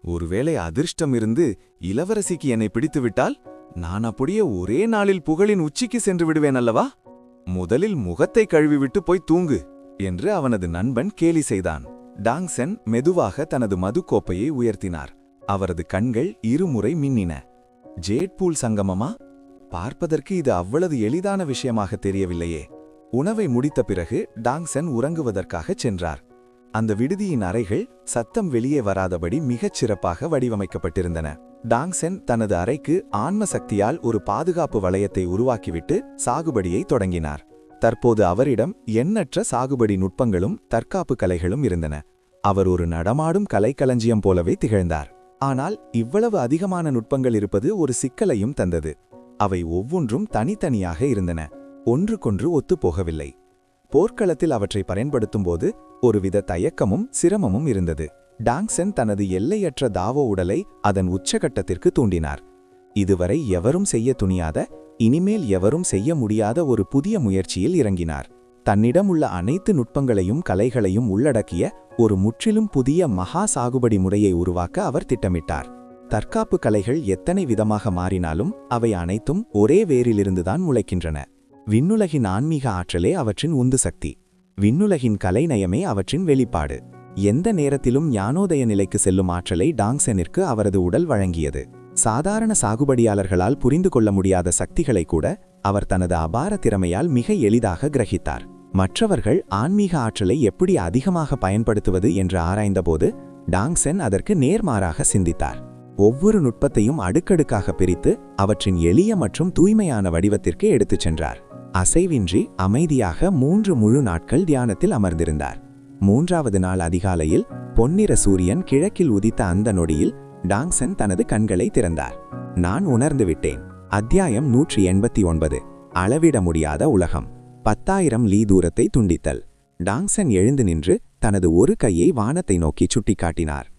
ஒருவேளை அதிர்ஷ்டம் இருந்து இளவரசிக்கு என்னை பிடித்துவிட்டால் நான் அப்படியே ஒரே நாளில் புகழின் உச்சிக்கு சென்று விடுவேன் அல்லவா? முதலில் முகத்தை கழுவிவிட்டு போய் தூங்கு என்று அவனது நண்பன் கேலி செய்தான். டாங்சென் மெதுவாக தனது மதுக்கோப்பையை உயர்த்தினார். அவரது கண்கள் இருமுறை மின்னின. ஜேட்பூல் சங்கமமா? பார்ப்பதற்கு இது அவ்வளவு எளிதான விஷயமாக தெரியவில்லையே. உணவை முடித்த பிறகு டாங்சென் உறங்குவதற்காகச் சென்றார். அந்த விடுதியின் அறைகள் சத்தம் வெளியே வராதபடி மிகச் சிறப்பாக வடிவமைக்கப்பட்டிருந்தன. டாங்சென் தனது அறைக்கு ஆன்ம சக்தியால் ஒரு பாதுகாப்பு வளையத்தை உருவாக்கிவிட்டு சாகுபடியை தொடங்கினார். தற்போது அவரிடம் எண்ணற்ற சாகுபடி நுட்பங்களும் தற்காப்பு கலைகளும் இருந்தன. அவர் ஒரு நடமாடும் கலைக்களஞ்சியம் போலவே திகழ்ந்தார். ஆனால் இவ்வளவு அதிகமான நுட்பங்கள் இருப்பது ஒரு சிக்கலையும் தந்தது. அவை ஒவ்வொன்றும் தனித்தனியாக இருந்தன, ஒன்றுக்கொன்று ஒத்துப்போகவில்லை. போர்க்களத்தில் அவற்றை பயன்படுத்தும்போது ஒருவித தயக்கமும் சிரமமும் இருந்தது. டாங்சென் தனது எல்லையற்ற தாவோ உடலை அதன் உச்சகட்டத்திற்கு தூண்டினார். இதுவரை எவரும் செய்ய துணியாத, இனிமேல் எவரும் செய்ய முடியாத ஒரு புதிய முயற்சியில் இறங்கினார். தன்னிடம் உள்ள அனைத்து நுட்பங்களையும் கலைகளையும் உள்ளடக்கிய ஒரு முற்றிலும் புதிய மகா சாகுபடி முறையை உருவாக்க அவர் திட்டமிட்டார். தற்காப்பு கலைகள் எத்தனை விதமாக மாறினாலும் அவை அனைத்தும் ஒரே வேரிலிருந்துதான் முளைக்கின்றன. விண்ணுலகின் ஆன்மீக ஆற்றலே அவற்றின் உந்து சக்தி. விண்ணுலகின் கலைநயமே அவற்றின் வெளிப்பாடு. எந்த நேரத்திலும் ஞானோதய நிலைக்கு செல்லும் ஆற்றலை டாங்செனிற்கு அவரது உடல் வழங்கியது. சாதாரண சாகுபடியாளர்களால் புரிந்து கொள்ள முடியாத சக்திகளை கூட அவர் தனது அபார திறமையால் மிக எளிதாக கிரகித்தார். மற்றவர்கள் ஆன்மீக ஆற்றலை எப்படி அதிகமாக பயன்படுத்துவது என்று ஆராய்ந்தபோது டாங்சென் அதற்கு நேர்மாறாக சிந்தித்தார். ஒவ்வொரு நுட்பத்தையும் அடுக்கடுக்காக பிரித்து அவற்றின் எளிய மற்றும் தூய்மையான வடிவத்திற்கு எடுத்துச் சென்றார். அசைவின்றி அமைதியாக 3 முழு நாட்கள் தியானத்தில் அமர்ந்திருந்தார். 3வது நாள் அதிகாலையில் பொன்னிற சூரியன் கிழக்கில் உதித்த அந்த நொடியில் டாங்சென் தனது கண்களை திறந்தார். நான் உணர்ந்து விட்டேன். அத்தியாயம் 189. அளவிட முடியாத உலகம். 10,000 லீ தூரத்தை துண்டித்தல். டாங்சென் எழுந்து நின்று தனது ஒரு கையை வானத்தை நோக்கி சுட்டிக்காட்டினார்.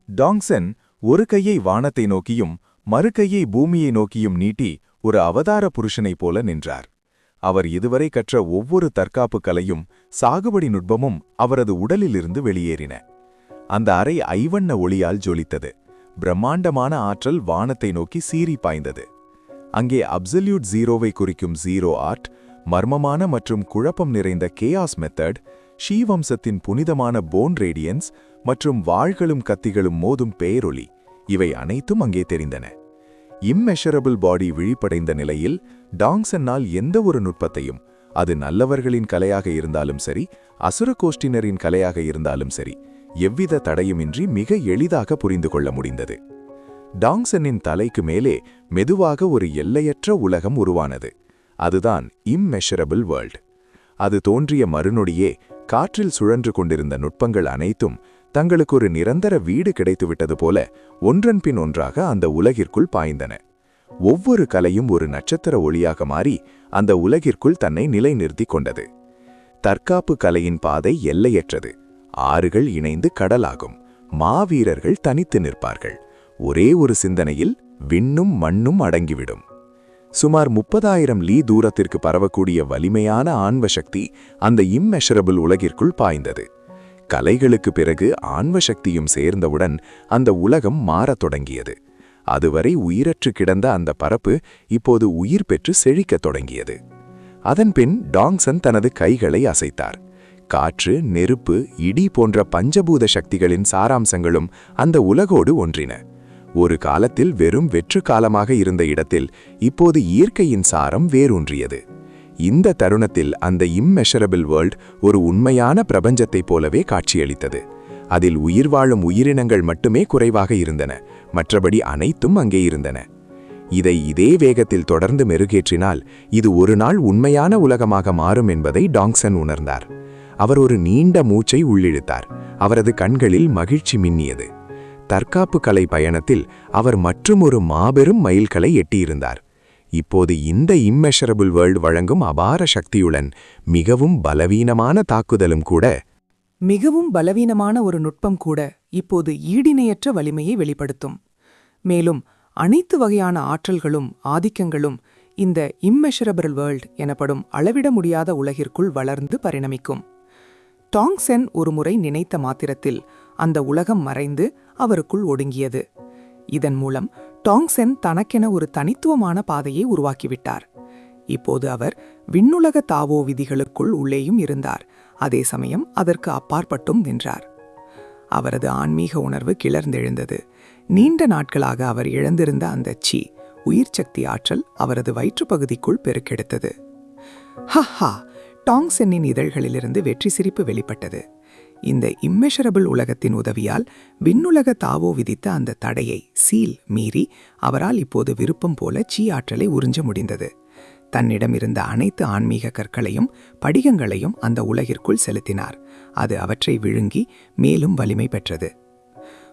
டாங்சென் ஒரு கையை வானத்தை நோக்கியும் மறு கையை பூமியை நோக்கியும் நீட்டி ஒரு அவதார புருஷனைப் போல நின்றார். அவர் இதுவரை கற்ற ஒவ்வொரு தற்காப்பு கலையும் சாகுபடி நுட்பமும் அவரது உடலிலிருந்து வெளியேறின. அந்த அறை ஐவண்ண ஒளியால் ஜொலித்தது. பிரம்மாண்டமான ஆற்றல் வானத்தை நோக்கி சீறி பாய்ந்தது. அங்கே அப்சல்யூட் ஜீரோவை குறிக்கும் ஜீரோ ஆர்ட், மர்மமான மற்றும் குழப்பம் நிறைந்த கேயாஸ் மெத்தட், ஷீவம்சத்தின் புனிதமான போன் ரேடியன்ஸ் மற்றும் வாள்களும் கத்திகளும் மோதும் பேரொளி, இவை அனைத்தும் அங்கே தெரிந்தன. இம்மெஷரபிள் பாடி விழிப்படைந்த நிலையில் டாங்சென்னால் எந்த ஒரு நுட்பத்தையும், அது நல்லவர்களின் கலையாக இருந்தாலும் சரி, அசுர கோஷ்டினரின் கலையாக இருந்தாலும் சரி, எவ்வித தடையுமின்றி மிக எளிதாக புரிந்து கொள்ள முடிந்தது. டாங்சென்னின் தலைக்கு மேலே மெதுவாக ஒரு எல்லையற்ற உலகம் உருவானது. அதுதான் இம்மெஷரபிள் வேர்ல்ட். அது தோன்றிய மறுநொடியே காற்றில் சுழன்று கொண்டிருந்த நுட்பங்கள் அனைத்தும் தங்களுக்கு ஒரு நிரந்தர வீடு கிடைத்துவிட்டது போல ஒன்றன் பின் ஒன்றாக அந்த உலகிற்குள் பாய்ந்தன. ஒவ்வொரு கலையும் ஒரு நட்சத்திர ஒளியாக மாறி அந்த உலகிற்குள் தன்னை நிலைநிறுத்தி கொண்டது. தற்காப்பு கலையின் பாதை எல்லையற்றது. ஆறுகள் இணைந்து கடலாகும். மாவீரர்கள் தனித்து நிற்பார்கள். ஒரே ஒரு சிந்தனையில் விண்ணும் மண்ணும் அடங்கிவிடும். சுமார் 30,000 லீ தூரத்திற்கு பரவக்கூடிய வலிமையான ஆன்ம சக்தி அந்த இம்மெஷரபிள் உலகிற்குள் பாய்ந்தது. கலைகளுக்கு பிறகு ஆன்ம சக்தியும் சேர்ந்தவுடன் அந்த உலகம் மாறத் தொடங்கியது. அதுவரை உயிரற்று கிடந்த அந்த பரப்பு இப்போது உயிர் பெற்று செழிக்கத் தொடங்கியது. அதன்பின் டாங்சென் தனது கைகளை அசைத்தார். காற்று, நெருப்பு, இடி போன்ற பஞ்சபூத சக்திகளின் சாராம்சங்களும் அந்த உலகோடு ஒன்றின. ஒரு காலத்தில் வெறும் வெற்று காலமாக இருந்த இடத்தில் இப்போது இயற்கையின் சாரம் வேரூன்றியது. இந்த தருணத்தில் அந்த இம்மெஷரபிள் வேர்ல்ட் ஒரு உண்மையான பிரபஞ்சத்தைப் போலவே காட்சியளித்தது. அதில் உயிர் வாழும் உயிரினங்கள் மட்டுமே குறைவாக இருந்தன, மற்றபடி அனைத்தும் அங்கே இருந்தன. இதை இதே வேகத்தில் தொடர்ந்து மெருகேற்றினால் இது ஒரு நாள் உண்மையான உலகமாக மாறும் என்பதை டாங்சென் உணர்ந்தார். அவர் ஒரு நீண்ட மூச்சை உள்ளிழுத்தார். அவரது கண்களில் மகிழ்ச்சி மின்னியது. தற்காப்பு கலை பயணத்தில் அவர் மற்றும் ஒரு மாபெரும் மைல்கலை எட்டியிருந்தார். இப்போது இந்த இம்மெஷரபிள் வேர்ல்ட் வழங்கும் அபார சக்தியுடன் மிகவும் பலவீனமான தாக்குதலும் கூட, மிகவும் பலவீனமான ஒரு நுட்பம் கூட இப்போது ஈடிணையற்ற வலிமையை வெளிப்படுத்தும். மேலும் அனைத்து வகையான ஆற்றல்களும் ஆதிக்கங்களும் இந்த இம்மெஷரபிள் வேர்ல்ட் எனப்படும் அளவிட முடியாத உலகிற்குள் வளர்ந்து பரிணமிக்கும். டாங்சென் ஒருமுறை நினைத்த மாத்திரத்தில் அந்த உலகம் மறைந்து அவருக்குள் ஒடுங்கியது. இதன் மூலம் டாங்சென் தனக்கென ஒரு தனித்துவமான பாதையை உருவாக்கிவிட்டார். இப்போது அவர் விண்ணுலக தாவோ விதிகளுக்குள் உள்ளேயும் இருந்தார், அதே சமயம் அதற்கு அப்பாற்பட்டும் நின்றார். அவரது ஆன்மீக உணர்வு கிளர்ந்தெழுந்தது. நீண்ட நாட்களாக அவர் இழந்திருந்த அந்த சி உயிர்ச்சக்தி ஆற்றல் அவரது வயிற்றுப்பகுதிக்குள் பெருக்கெடுத்தது. ஹஹா! டாங்சென்னின் இதழ்களிலிருந்து வெற்றி சிரிப்பு வெளிப்பட்டது. இந்த இம்மெஷரபிள் உலகத்தின் உதவியால் விண்ணுலக தாவோ விதித்த அந்த தடையை சீல் மீறி அவரால் இப்போது விருப்பம் போல சி ஆற்றலை உறிஞ்ச முடிந்தது. தன்னிடம் இருந்த அனைத்து ஆன்மீக கற்களையும் படிகங்களையும் அந்த உலகிற்குள் செலுத்தினார். அது அவற்றை விழுங்கி மேலும் வலிமை பெற்றது.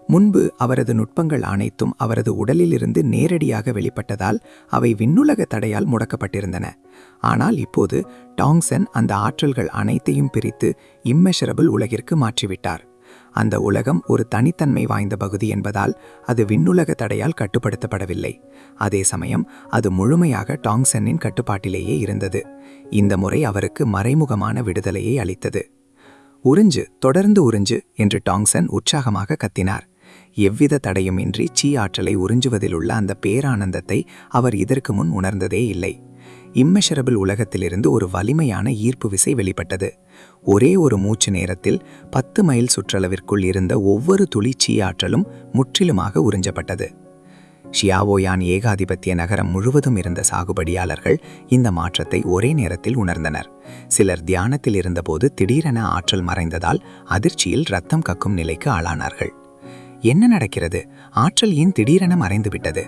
முன்பு அவரது நுட்பங்கள் அனைத்தும் அவரது உடலிலிருந்து நேரடியாக வெளிப்பட்டதால் அவை விண்ணுலக தடையால் முடக்கப்பட்டிருந்தன. ஆனால் இப்போது டாங்சென் அந்த ஆற்றல்கள் அனைத்தையும் பிரித்து இம்மெஷரபிள் உலகிற்கு மாற்றிவிட்டார். அந்த உலகம் ஒரு தனித்தன்மை வாய்ந்த பகுதி என்பதால் அது விண்ணுலக தடையால் கட்டுப்படுத்தப்படவில்லை. அதே சமயம் அது முழுமையாக டாங்சென்னின் கட்டுப்பாட்டிலேயே இருந்தது. இந்த முறை அவருக்கு மறைமுகமான விடுதலையை அளித்தது. உறிஞ்சு, தொடர்ந்து உறிஞ்சு என்று டாங்சென் உற்சாகமாக கத்தினார். எவ்வித தடையுமின்றி சி ஆற்றலை உறிஞ்சுவதிலுள்ள அந்த பேரானந்தத்தை அவர் இதற்கு முன் உணர்ந்ததே இல்லை. இம்மெஷரபிள் உலகத்திலிருந்து ஒரு வலிமையான ஈர்ப்பு விசை வெளிப்பட்டது. ஒரே ஒரு மூச்சு நேரத்தில் 10 மைல் சுற்றளவிற்குள் இருந்த ஒவ்வொரு துளி சி ஆற்றலும் முற்றிலுமாக உறிஞ்சப்பட்டது. ஷியாவோயான் ஏகாதிபத்திய நகரம் முழுவதும் இருந்த சாகுபடியாளர்கள் இந்த மாற்றத்தை ஒரே நேரத்தில் உணர்ந்தனர். சிலர் தியானத்தில் இருந்தபோது திடீரென ஆற்றல் மறைந்ததால் அதிர்ச்சியில் இரத்தம் கக்கும் நிலைக்கு ஆளானார்கள். என்ன நடக்கிறது? ஆற்றல் ஏன் திடீரென மறைந்துவிட்டது?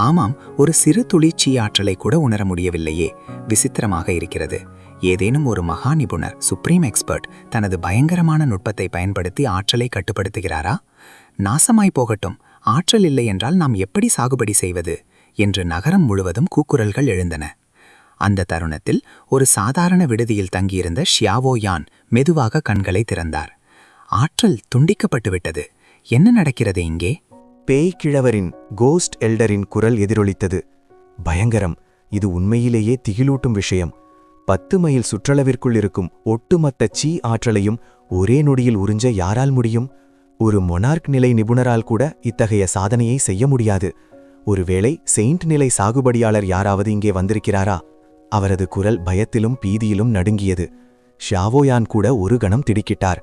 ஆமாம், ஒரு சிறு துளி சி ஆற்றலை கூட உணர முடியவில்லையே. விசித்திரமாக இருக்கிறது. ஏதேனும் ஒரு மகா நிபுணர், சுப்ரீம் எக்ஸ்பர்ட், தனது பயங்கரமான நுட்பத்தை பயன்படுத்தி ஆற்றலை கட்டுப்படுத்துகிறாரா? நாசமாய் போகட்டும், ஆற்றல் இல்லை என்றால் நாம் எப்படி சாகுபடி செய்வது என்று நகரம் முழுவதும் கூக்குரல்கள் எழுந்தன. அந்த தருணத்தில் ஒரு சாதாரண விடுதியில் தங்கியிருந்த ஷியாவோயான் மெதுவாக கண்களை திறந்தார். ஆற்றல் துண்டிக்கப்பட்டுவிட்டது. என்ன நடக்கிறது இங்கே? பேய் கிழவரின் கோஸ்ட் எல்டரின் குரல் எதிரொலித்தது. பயங்கரம்! இது உண்மையிலேயே திகிலூட்டும் விஷயம். 10 மைல் சுற்றளவிற்குள் இருக்கும் ஒட்டுமொத்த சி ஆற்றலையும் ஒரே நொடியில் உறிஞ்ச யாரால் முடியும்? ஒரு மொனார்க் நிலை நிபுணரால் கூட இத்தகைய சாதனையை செய்ய முடியாது. ஒருவேளை செயின்ட் நிலை சாகுபடியாளர் யாராவது இங்கே வந்திருக்கிறாரா? அவரது குரல் பயத்திலும் பீதியிலும் நடுங்கியது. ஷியாவோயான் கூட ஒரு கணம் திடுக்கிட்டார்.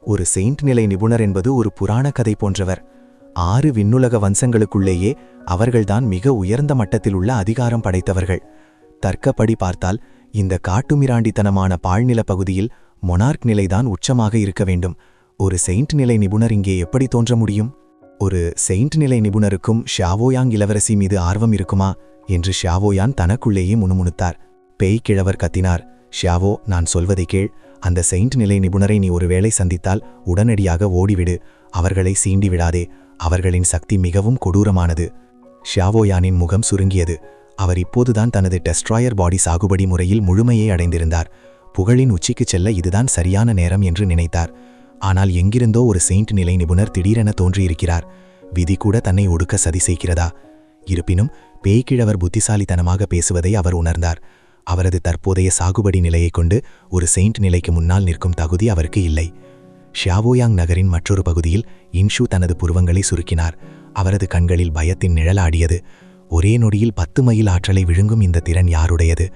ஒரு செயின்ட் நிலை நிபுணர் என்பது ஒரு புராண கதை போன்றவர். 6 விண்ணுலக வம்சங்களுக்குள்ளேயே அவர்கள்தான் மிக உயர்ந்த மட்டத்தில் உள்ள அதிகாரம் படைத்தவர்கள். தர்க்கப்படி பார்த்தால் இந்த காட்டுமிராண்டித்தனமான பாழ்நில பகுதியில் மொனார்க் நிலைதான் உச்சமாக இருக்க வேண்டும். ஒரு செயின்ட் நிலை நிபுணர் இங்கே எப்படி தோன்ற முடியும்? ஒரு செயின்ட் நிலை நிபுணருக்கும் ஷியாவோயாங் இளவரசி மீது ஆர்வம் இருக்குமா என்று ஷியாவோயான் தனக்குள்ளேயே முணுமுணுத்தார். பேய் கிழவர் கத்தினார். ஷியாவோ, நான் சொல்வதை கேள். அந்த செயின்ட் நிலை நிபுணரை நீ ஒருவேளை சந்தித்தால் உடனடியாக ஓடிவிடு. அவர்களை சீண்டி விடாதே. அவர்களின் சக்தி மிகவும் கொடூரமானது. ஷியாவோயானின் முகம் சுருங்கியது. அவர் இப்போதுதான் தனது டெஸ்ட்ராயர் பாடி சாகுபடி முறையில் முழுமையை அடைந்திருந்தார். புகழின் உச்சிக்குச் செல்ல இதுதான் சரியான நேரம் என்று நினைத்தார். ஆனால் எங்கிருந்தோ ஒரு செயின்ட் நிலை நிபுணர் திடீரென தோன்றியிருக்கிறார். விதி கூட தன்னை ஒடுக்க சதி செய்கிறதா? இருப்பினும் பேய்கிழவர் புத்திசாலித்தனமாக பேசுவதை அவர் உணர்ந்தார். அவரது தற்போதைய சாகுபடி நிலையைக் கொண்டு ஒரு செயின்ட் நிலைக்கு முன்னால் நிற்கும் தகுதி அவருக்கு இல்லை. ஷியாவோயாங் நகரின் மற்றொரு பகுதியில் இன்ஷு தனது புருவங்களை சுருக்கினார். அவரது கண்களில் பயத்தின் நிழலாடியது. ஒரே நொடியில் 10 மைல் ஆற்றலை விழுங்கும் இந்த திறன் யாருடையது?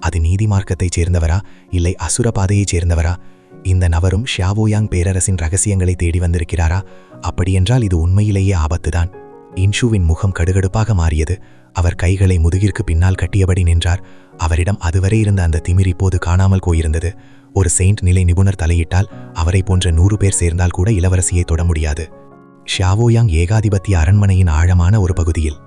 அது நீதி மார்க்கத்தைச் சேர்ந்தவரா, இல்லை அசுர பாதையைச் சேர்ந்தவரா? இந்த நபரும் ஷியாவோயாங் பேரரசின் ரகசியங்களை தேடி வந்திருக்கிறாரா? அப்படியென்றால் இது உண்மையிலேயே ஆபத்துதான். இன்ஷுவின் முகம் கடுகடுப்பாக மாறியது. அவர் கைகளை முதுகிற்கு பின்னால் கட்டியபடி நின்றார். அவரிடம் அதுவரை இருந்த அந்த திமிர் இப்போது காணாமல் போயிருந்தது. ஒரு செயின்ட் நிலை நிபுணர் தலையிட்டால் அவரை போன்ற 100 பேர் சேர்ந்தால் கூட இளவரசியை தொட முடியாது. ஷியாவோயாங் ஏகாதிபத்திய அரண்மனையின் ஆழமான ஒரு பகுதியில்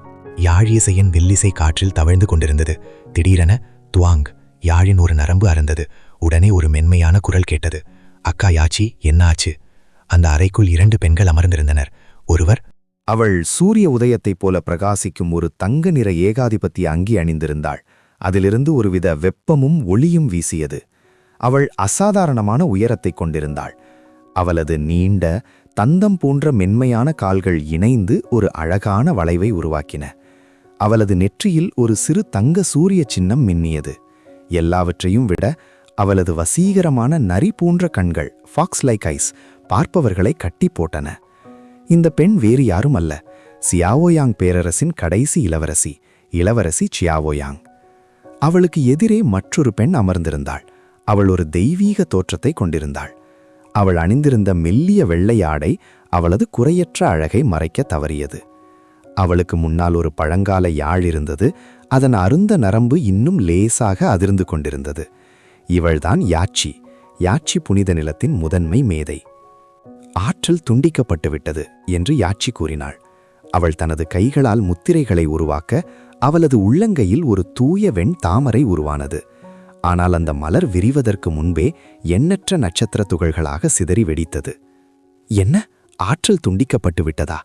யாழிசையின் வில்லிசை காற்றில் தவழ்ந்து கொண்டிருந்தது. திடீரென துவாங், யாழின் ஒரு நரம்பு அறந்தது. உடனே ஒரு மென்மையான குரல் கேட்டது. அக்கா யாச்சி, என்ன ஆச்சு? அந்த அறைக்குள் 2 பெண்கள் அமர்ந்திருந்தனர். ஒருவர், அவள் சூரிய உதயத்தைப் போல பிரகாசிக்கும் ஒரு தங்க நிற ஏகாதிபத்திய அங்கி அணிந்திருந்தாள். அதிலிருந்து ஒருவித வெப்பமும் ஒளியும் வீசியது. அவள் அசாதாரணமான உயரத்தைக் கொண்டிருந்தாள். அவளது நீண்ட தந்தம் போன்ற மென்மையான கால்கள் இணைந்து ஒரு அழகான வளைவை உருவாக்கின. அவளது நெற்றியில் ஒரு சிறு தங்க சூரிய சின்னம் மின்னியது. எல்லாவற்றையும் விட அவளது வசீகரமான நரி போன்ற கண்கள், ஃபாக்ஸ் லைக் ஐஸ், பார்ப்பவர்களை கட்டி போட்டன. இந்த பெண் வேறு யாரும் அல்ல, சியாவோயாங் பேரரசின் கடைசி இளவரசி சியாவோயாங். அவளுக்கு எதிரே மற்றொரு பெண் அமர்ந்திருந்தாள். அவள் ஒரு தெய்வீக தோற்றத்தை கொண்டிருந்தாள். அவள் அணிந்திருந்த மெல்லிய வெள்ளை ஆடை அவளது குறையற்ற அழகை மறைக்க தவறியது. அவளுக்கு முன்னால் ஒரு பழங்கால யாழ் இருந்தது. அதன் அருந்த நரம்பு இன்னும் லேசாக அதிர்ந்து கொண்டிருந்தது. இவள்தான் யாச்சி புனித நிலத்தின் முதன்மை மேதை. ஆற்றல் துண்டிக்கப்பட்டு விட்டது என்று யாச்சி கூறினாள். அவள் தனது கைகளால் முத்திரைகளை உருவாக்க அவளது உள்ளங்கையில் ஒரு தூய வெண் தாமரை உருவானது. ஆனால் அந்த மலர் விரிவதற்கு முன்பே எண்ணற்ற நட்சத்திர துகள்களாக சிதறி வெடித்தது. என்ன, ஆற்றல் துண்டிக்கப்பட்டு விட்டதா?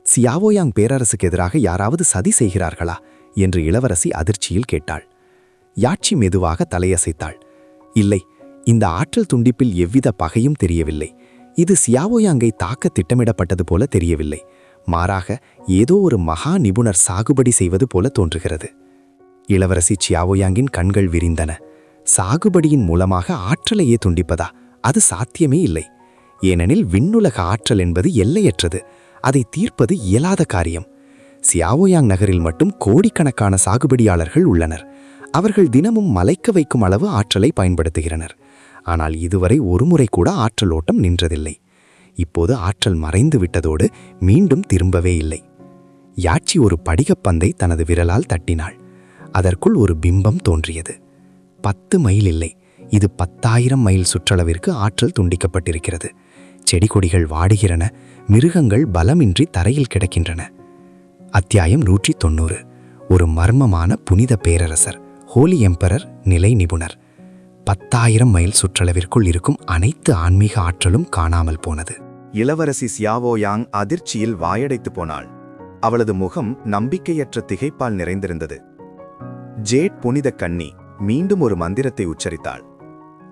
சியாவோயாங் பேரரசுக்கு எதிராக யாராவது சதி செய்கிறார்களா என்று இளவரசி அதிர்ச்சியில் கேட்டாள். யாச்சி மெதுவாக தலையசைத்தாள். இல்லை, இந்த ஆற்றல் துண்டிப்பில் எவ்வித பகையும் தெரியவில்லை. இது சியாவோயாங்கை தாக்க திட்டமிடப்பட்டது போல தெரியவில்லை. மாறாக ஏதோ ஒரு மகா நிபுணர் சாகுபடி செய்வது போல தோன்றுகிறது. இளவரசி சியாவோயாங்கின் கண்கள் விரிந்தன. சாகுபடியின் மூலமாக ஆற்றலையே துண்டிப்பதா? அது சாத்தியமே இல்லை. ஏனெனில் விண்ணுலக ஆற்றல் என்பது எல்லையற்றது. அதை தீர்ப்பது இயலாத காரியம். சியாவோயாங் நகரில் மட்டும் கோடிக்கணக்கான சாகுபடியாளர்கள் உள்ளனர். அவர்கள் தினமும் மலைக்க வைக்கும் அளவு ஆற்றலை பயன்படுத்துகிறனர். ஆனால் இதுவரை ஒருமுறை கூட ஆற்றல் ஓட்டம் நின்றதில்லை. இப்போது ஆற்றல் மறைந்து விட்டதோடு மீண்டும் திரும்பவே இல்லை. யாச்சி ஒரு படிகப்பந்தை தனது விரலால் தட்டினாள். அதற்குள் ஒரு பிம்பம் தோன்றியது. 10 மைல் இல்லை, இது 10,000 மைல் சுற்றளவிற்கு ஆற்றல் துண்டிக்கப்பட்டிருக்கிறது. செடி கொடிகள் வாடுகிறன. மிருகங்கள் பலமின்றி தரையில் கிடக்கின்றன. அத்தியாயம் 190. ஒரு மர்மமான புனித பேரரசர், ஹோலி எம்பரர் நிலை நிபுணர். 10,000 மைல் சுற்றளவிற்குள் இருக்கும் அனைத்து ஆன்மீக ஆற்றலும் காணாமல் போனது. இளவரசி சியாவோயாங் அதிர்ச்சியில் வாயடைத்து போனாள். அவளது முகம் நம்பிக்கையற்ற திகைப்பால் நிறைந்திருந்தது. ஜேட் புனித கன்னி மீண்டும் ஒரு மந்திரத்தை உச்சரித்தாள்.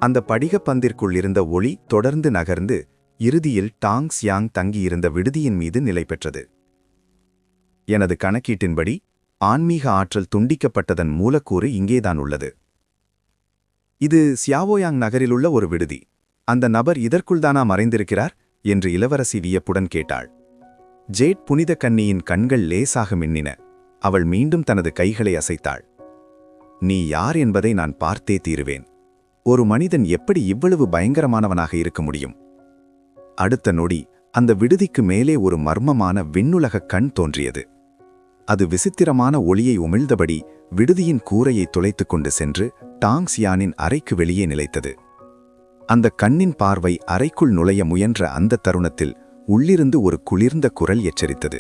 அந்த படிகப்பந்திற்குள் இருந்த ஒளி தொடர்ந்து நகர்ந்து இறுதியில் டாங் சியாங் தங்கியிருந்த விடுதியின் மீது நிலை பெற்றது. எனது கணக்கீட்டின்படி ஆன்மீக ஆற்றல் துண்டிக்கப்பட்டதன் மூலக்கூறு இங்கேதான் உள்ளது. இது சியாவோயாங் நகரிலுள்ள ஒரு விடுதி. அந்த நபர் இதற்குள்தானா மறைந்திருக்கிறார் என்று இளவரசி வியப்புடன் கேட்டாள். ஜேட் புனித கன்னியின் கண்கள் லேசாக மின்னின. அவள் மீண்டும் தனது கைகளை அசைத்தாள். நீ யார் என்பதை நான் பார்த்தே தீருவேன். ஒரு மனிதன் எப்படி இவ்வளவு பயங்கரமானவனாக இருக்க முடியும்? அடுத்த நொடி அந்த விடுதிக்கு மேலே ஒரு மர்மமான விண்ணுலக கண் தோன்றியது. அது விசித்திரமான ஒளியை உமிழ்ந்தபடி விடுதியின் கூரையை துளைத்துக் கொண்டு சென்று டாங் சியானின் அறைக்கு வெளியே நிலைத்தது. அந்த கண்ணின் பார்வை அறைக்குள் நுழைய முயன்ற அந்த தருணத்தில் உள்ளிருந்து ஒரு குளிர்ந்த குரல் எச்சரித்தது.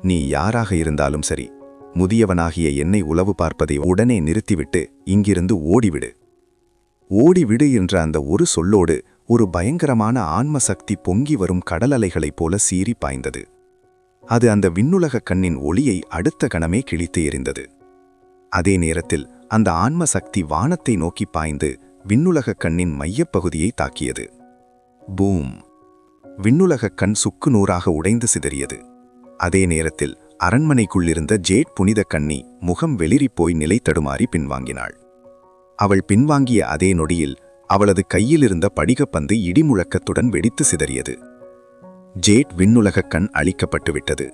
நீ யாராக இருந்தாலும் சரி, முதியவனாகிய என்னை உளவு பார்ப்பதை உடனே நிறுத்திவிட்டு இங்கிருந்து ஓடிவிடு. ஓடிவிடு என்ற அந்த ஒரு சொல்லோடு ஒரு பயங்கரமான ஆன்ம சக்தி பொங்கி வரும் கடல் அலைகளைப் போல சீறி பாய்ந்தது. அது அந்த விண்ணுலக கண்ணின் ஒளியை அடுத்த கணமே கிழித்து எறிந்தது. அதே நேரத்தில் அந்த ஆன்ம சக்தி வானத்தை நோக்கி பாய்ந்து விண்ணுலக கண்ணின் மையப்பகுதியை தாக்கியது. பூம்! விண்ணுலக கண் சுக்கு நூறாக உடைந்து சிதறியது. அதே நேரத்தில் அரண்மனைக்குள்ளிருந்த ஜேட் புனித கன்னி முகம் வெளிரிப்போய் நிலை தடுமாறி பின்வாங்கினாள். அவள் பின்வாங்கிய அதே நொடியில் அவளது கையிலிருந்த படிகப்பந்து இடிமுழக்கத்துடன் வெடித்து சிதறியது. ஜேட் விண்ணுலக கண் அழிக்கப்பட்டுவிட்டது.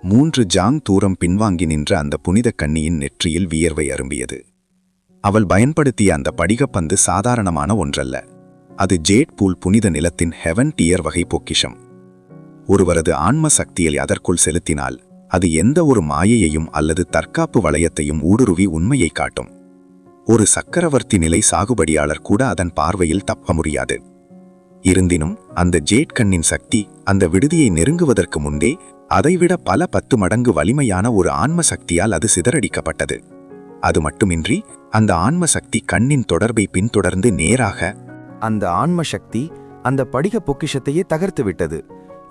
3 ஜாங் தூரம் பின்வாங்கி நின்ற அந்த புனித கன்னியின் நெற்றியில் வியர்வை அரும்பியது. அவள் பயன்படுத்திய அந்த படிகப்பந்து சாதாரணமான ஒன்றல்ல. அது ஜேட் பூல் புனித நிலத்தின் ஹெவன் டியர் வகை பொக்கிஷம். ஒருவரது ஆன்ம சக்தியை அதற்குள் செலுத்தினால் அது எந்த ஒரு மாயையையும் அல்லது தற்காப்பு வளையத்தையும் ஊடுருவி உண்மையை காட்டும். ஒரு சக்கரவர்த்தி நிலை சாகுபடியாளர் கூட அதன் பார்வையில் தப்ப முடியாது. இருந்தினும் அந்த ஜேட் கண்ணின் சக்தி அந்த விடுதியை நெருங்குவதற்கு முன்பே அதைவிட பல 10 மடங்கு வலிமையான ஒரு ஆன்ம சக்தியால் அது சிதறடிக்கப்பட்டது. அது மட்டுமின்றி அந்த ஆன்ம சக்தி கண்ணின் தொடர்பை பின்தொடர்ந்து நேராக அந்த ஆன்ம சக்தி அந்த படிக பொக்கிஷத்தையே தகர்த்து விட்டது.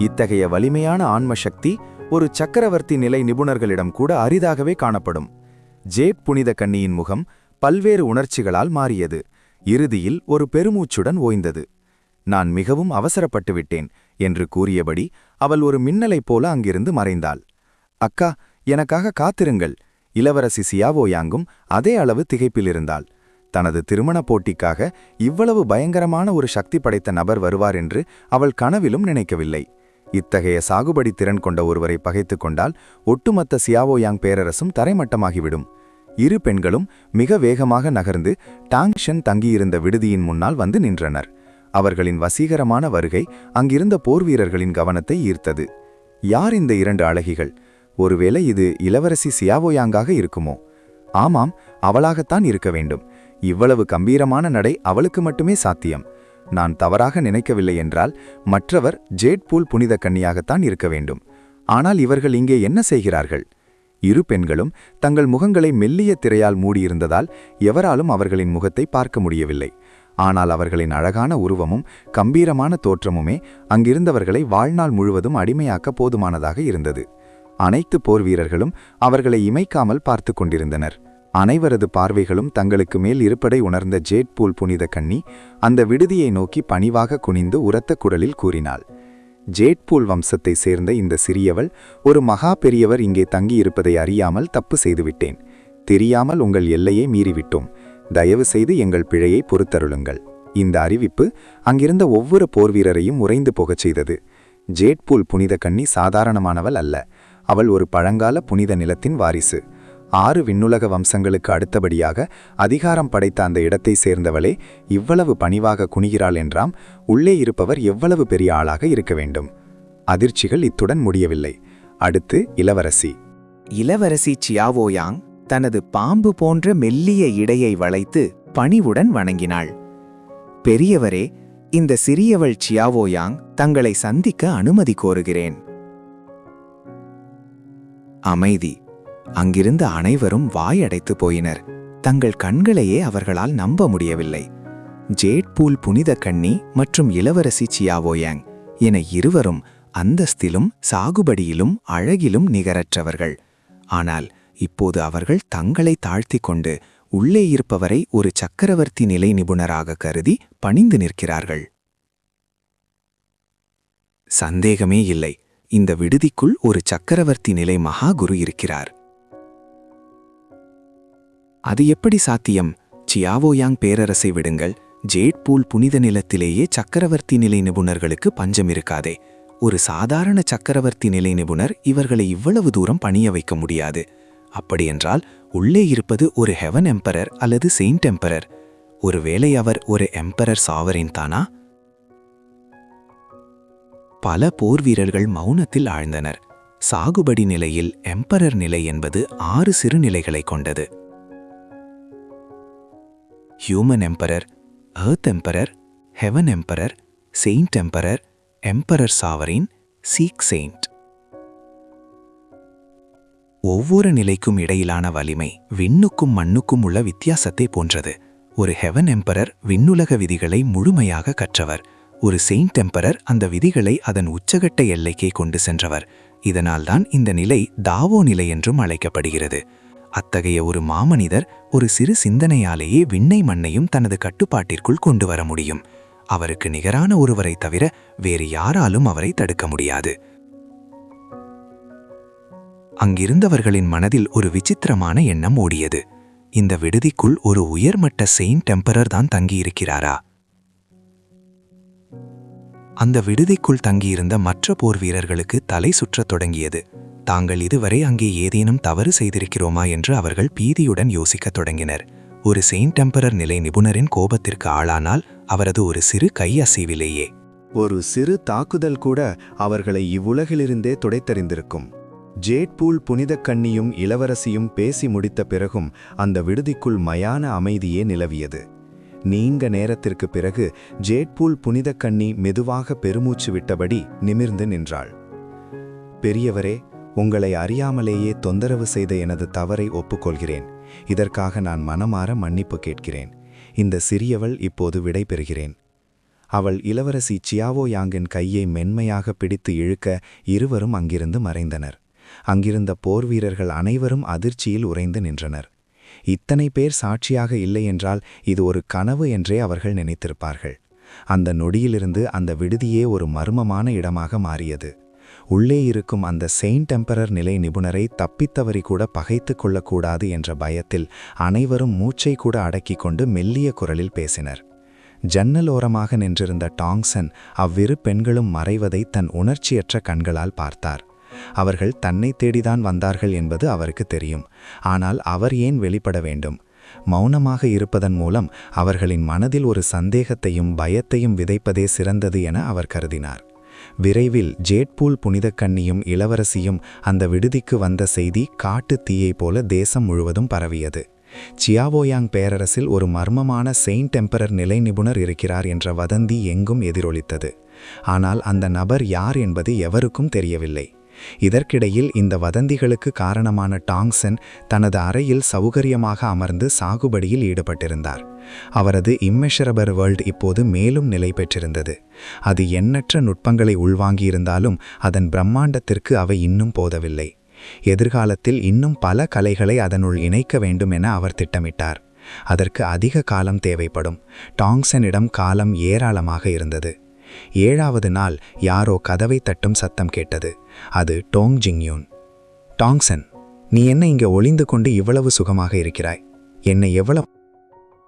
இத்தகைய வலிமையான ஆன்ம சக்தி ஒரு சக்கரவர்த்தி நிலை நிபுணர்களிடம் கூட அரிதாகவே காணப்படும். ஜேட் புனித கன்னியின் முகம் பல்வேறு உணர்ச்சிகளால் மாறியது. இறுதியில் ஒரு பெருமூச்சுடன் ஓய்ந்தது. நான் மிகவும் அவசரப்பட்டு விட்டேன் என்று கூறியபடி அவள் ஒரு மின்னலைப் போல அங்கிருந்து மறைந்தாள். அக்கா, எனக்காக காத்திருங்கள். இளவரசி சியாவோயாங்கும் அதே அளவு திகைப்பிலிருந்தாள். தனது திருமண போட்டிக்காக இவ்வளவு பயங்கரமான ஒரு சக்தி படைத்த நபர் வருவார் என்று அவள் கனவிலும் நினைக்கவில்லை. இத்தகைய சாகுபடி திறன் கொண்ட ஒருவரை பகைத்து கொண்டால் ஒட்டுமொத்த சியாவோயாங் பேரரசும் தரைமட்டமாகிவிடும். இரு பெண்களும் மிக வேகமாக நகர்ந்து டாங்ஷன் தங்கியிருந்த விடுதியின் முன்னால் வந்து நின்றனர். அவர்களின் வசீகரமான வருகை அங்கிருந்த போர்வீரர்களின் கவனத்தை ஈர்த்தது. யார் இந்த இரண்டு அழகிகள்? ஒருவேளை இது இளவரசி சியாவோயாங்காக இருக்குமோ? ஆமாம், அவளாகத்தான் இருக்க வேண்டும். இவ்வளவு கம்பீரமான நடை அவளுக்கு மட்டுமே சாத்தியம். நான் தவறாக நினைக்கவில்லை என்றால் மற்றவர் ஜேட்பூல் புனித கன்னியாகத்தான் இருக்க வேண்டும். ஆனால் இவர்கள் இங்கே என்ன செய்கிறார்கள்? இரு பெண்களும் தங்கள் முகங்களை மெல்லிய திரையால் மூடியிருந்ததால் எவராலும் அவர்களின் முகத்தை பார்க்க முடியவில்லை. ஆனால் அவர்களின் அழகான உருவமும் கம்பீரமான தோற்றமுமே அங்கிருந்தவர்களை வாழ்நாள் முழுவதும் அடிமையாக்க போதுமானதாக இருந்தது. அனைத்து போர்வீரர்களும் அவர்களை இமைக்காமல் பார்த்து கொண்டிருந்தனர். அனைவரது பார்வைகளும் தங்களுக்கு மேல் இருப்பதை உணர்ந்த ஜேட்பூல் புனித கன்னி அந்த விடுதியை நோக்கி பணிவாக குனிந்து உரத்த குரலில் கூறினாள். ஜேட்பூல் வம்சத்தை சேர்ந்த இந்த சிறியவள், ஒரு மகா பெரியவர் இங்கே தங்கியிருப்பதை அறியாமல் தப்பு செய்துவிட்டேன். தெரியாமல் உங்கள் எல்லையை மீறிவிட்டோம். தயவு செய்து எங்கள் பிழையை பொறுத்தருளுங்கள். இந்த அறிவிப்பு அங்கிருந்த ஒவ்வொரு போர்வீரரையும் உறைந்து போகச் செய்தது. ஜேட்பூல் புனித கன்னி சாதாரணமானவள் அல்ல. அவள் ஒரு பழங்கால புனித நிலத்தின் வாரிசு. 6 விண்ணுலக வம்சங்களுக்கு அடுத்தபடியாக அதிகாரம் படைத்த அந்த இடத்தை சேர்ந்தவளே இவ்வளவு பணிவாக குனிகிறாள் என்றாம். உள்ளே இருப்பவர் எவ்வளவு பெரிய ஆளாக இருக்க வேண்டும்? அதிர்ச்சிகள் இத்துடன் முடியவில்லை. அடுத்து இளவரசி. இளவரசி சியாவோயாங் தனது பாம்பு போன்ற மெல்லிய இடையை வளைத்து பணிவுடன் வணங்கினாள். பெரியவரே, இந்த சிறியவள் சியாவோயாங் தங்களை சந்திக்க அனுமதி கோருகிறேன். அமைதி. அங்கிருந்த அனைவரும் வாயடைத்து போயினர். தங்கள் கண்களையே அவர்களால் நம்ப முடியவில்லை. ஜேட்பூல் புனித கன்னி மற்றும் இளவரசி சியாவோயாங் என இருவரும் அந்தஸ்திலும் சாகுபடியிலும் அழகிலும் நிகரற்றவர்கள். ஆனால் இப்போது அவர்கள் தங்களை தாழ்த்திக் கொண்டு உள்ளே இருப்பவரை ஒரு சக்கரவர்த்தி நிலை நிபுணராக கருதி பணிந்து நிற்கிறார்கள். சந்தேகமே இல்லை, இந்த விடுதிக்குள் ஒரு சக்கரவர்த்தி நிலை மகாகுரு இருக்கிறார். அது எப்படி சாத்தியம்? சியாவோயாங் பேரரசை விடுங்கள், ஜேட்பூல் புனித நிலத்திலேயே சக்கரவர்த்தி நிலை நிபுணர்களுக்கு பஞ்சம் இருக்காதே. ஒரு சாதாரண சக்கரவர்த்தி நிலை நிபுணர் இவர்களை இவ்வளவு தூரம் பணிய வைக்க முடியாது. அப்படியென்றால் உள்ளே இருப்பது ஒரு ஹெவன் எம்பரர் அல்லது செயின்ட் எம்பரர். ஒருவேளை அவர் ஒரு எம்பரர் சாவரின் தானா? பல போர் வீரர்கள் மௌனத்தில் ஆழ்ந்தனர். சாகுபடி நிலையில் எம்பரர் நிலை என்பது 6 சிறு நிலைகளை கொண்டது. Human emperor, earth emperor, heaven emperor, saint emperor, emperor sovereign, seek saint. ஒவ்வொரு நிலைக்கும் இடையிலான வலிமை விண்ணுக்கும் மண்ணுக்கும் உள்ள வித்தியாசத்தை போன்றது. ஒரு ஹெவன் எம்பரர் விண்ணுலக விதிகளை முழுமையாக கற்றவர். ஒரு செயின்ட் எம்பரர் அந்த விதிகளை அதன் உச்சகட்ட எல்லைக்கே கொண்டு சென்றவர். இதனால்தான் இந்த நிலை தாவோ நிலை என்றும் அழைக்கப்படுகிறது. அத்தகைய ஒரு மாமனிதர் ஒரு சிறு சிந்தனையாலேயே விண்ணை மண்ணையும் தனது கட்டுப்பாட்டிற்குள் கொண்டு வர முடியும். அவருக்கு நிகரான ஒருவரை தவிர வேறு யாராலும் அவரை தடுக்க முடியாது. அங்கிருந்தவர்களின் மனதில் ஒரு விசித்திரமான எண்ணம் ஓடியது. இந்த விடுதிக்குள் ஒரு உயர்மட்ட செயின்ட் எம்பரர் தான் தங்கியிருக்கிறாரா? அந்த விடுதிக்குள் தங்கியிருந்த மற்ற போர் வீரர்களுக்கு தலை சுற்றத் தொடங்கியது. தாங்கள் இதுவரை அங்கே ஏதேனும் தவறு செய்திருக்கிறோமா என்று அவர்கள் பீதியுடன் யோசிக்கத் தொடங்கினர். ஒரு செயின்ட் எம்பரர் நிலை நிபுணரின் கோபத்திற்கு ஆளானால் அவரது ஒரு சிறு கை அசைவிலேயே ஒரு சிறு தாக்குதல் கூட அவர்களை இவ்வுலகிலிருந்தே துடைத்தறிந்திருக்கும். ஜேட்பூல் புனித கன்னியும் இளவரசியும் பேசி முடித்த பிறகும் அந்த விடுதிக்குள் மயான அமைதியே நிலவியது. நீண்ட நேரத்திற்கு பிறகு ஜேட்பூல் புனித கன்னி மெதுவாக பெருமூச்சு விட்டபடி நிமிர்ந்து நின்றாள். பெரியவரே, உங்களை அறியாமலேயே தொந்தரவு செய்த எனது தவறை ஒப்புக்கொள்கிறேன். இதற்காக நான் மனமாற மன்னிப்பு கேட்கிறேன். இந்த சிறியவள் இப்போது விடை பெறுகிறேன். அவள் இளவரசி சியாவோயாங்கின் கையை மென்மையாக பிடித்து இழுக்க இருவரும் அங்கிருந்து மறைந்தனர். அங்கிருந்த போர் வீரர்கள் அனைவரும் அதிர்ச்சியில் உறைந்து நின்றனர். இத்தனை பேர் சாட்சியாக இல்லை என்றால் இது ஒரு கனவு என்றே அவர்கள் நினைத்திருப்பார்கள். அந்த நொடியிலிருந்து அந்த விடுதியே ஒரு மர்மமான இடமாக மாறியது. உள்ளே இருக்கும் அந்த செயின்ட் எம்பரர் நிலை நிபுணரை தப்பித்தவறி கூட பகைத்து கொள்ளக்கூடாது என்ற பயத்தில் அனைவரும் மூச்சை கூட அடக்கிக் கொண்டு மெல்லிய குரலில் பேசினர். ஜன்னல் ஓரமாக நின்றிருந்த டாங்சன் அவ்விரு பெண்களும் மறைவதை தன் உணர்ச்சியற்ற கண்களால் பார்த்தார். அவர்கள் தன்னை தேடிதான் வந்தார்கள் என்பது அவருக்கு தெரியும். ஆனால் அவர் ஏன் வெளிப்பட வேண்டும்? மௌனமாக இருப்பதன் மூலம் அவர்களின் மனதில் ஒரு சந்தேகத்தையும் பயத்தையும் விதைப்பதே சிறந்தது என அவர் கருதினார். விரைவில் ஜேட்பூல் புனிதக்கன்னியும் இளவரசியும் அந்த விடுதிக்கு வந்த செய்தி காட்டு தீயைப் போல தேசம் முழுவதும் பரவியது. சியாவோயாங் பேரரசில் ஒரு மர்மமான செயின்ட் எம்பரர் நிலை நிபுணர் இருக்கிறார் என்ற வதந்தி எங்கும் எதிரொலித்தது. ஆனால் அந்த நபர் யார் என்பது எவருக்கும் தெரியவில்லை. இதற்கிடையில் இந்த வதந்திகளுக்கு காரணமான டாங்சன் தனது அறையில் சௌகரியமாக அமர்ந்து சாகுபடியில் ஈடுபட்டிருந்தார். அவரது இம்மெஷரபிள் வேர்ல்ட் இப்போது மேலும் நிலை பெற்றிருந்தது. அது எண்ணற்ற நுட்பங்களை உள்வாங்கியிருந்தாலும் அதன் பிரம்மாண்டத்திற்கு அவை இன்னும் போதவில்லை. எதிர்காலத்தில் இன்னும் பல கலைகளை அதனுள் இணைக்க வேண்டும் என அவர் திட்டமிட்டார். அதற்கு அதிக காலம் தேவைப்படும். டாங்சனிடம் காலம் ஏராளமாக இருந்தது. 7வது நாள் யாரோ கதவை தட்டும் சத்தம் கேட்டது. அது டோங் ஜிங்யூன். டாங்சன், நீ என்ன இங்கே ஒளிந்து கொண்டு இவ்வளவு சுகமாக இருக்கிறாய்? என்னை எவ்வளவு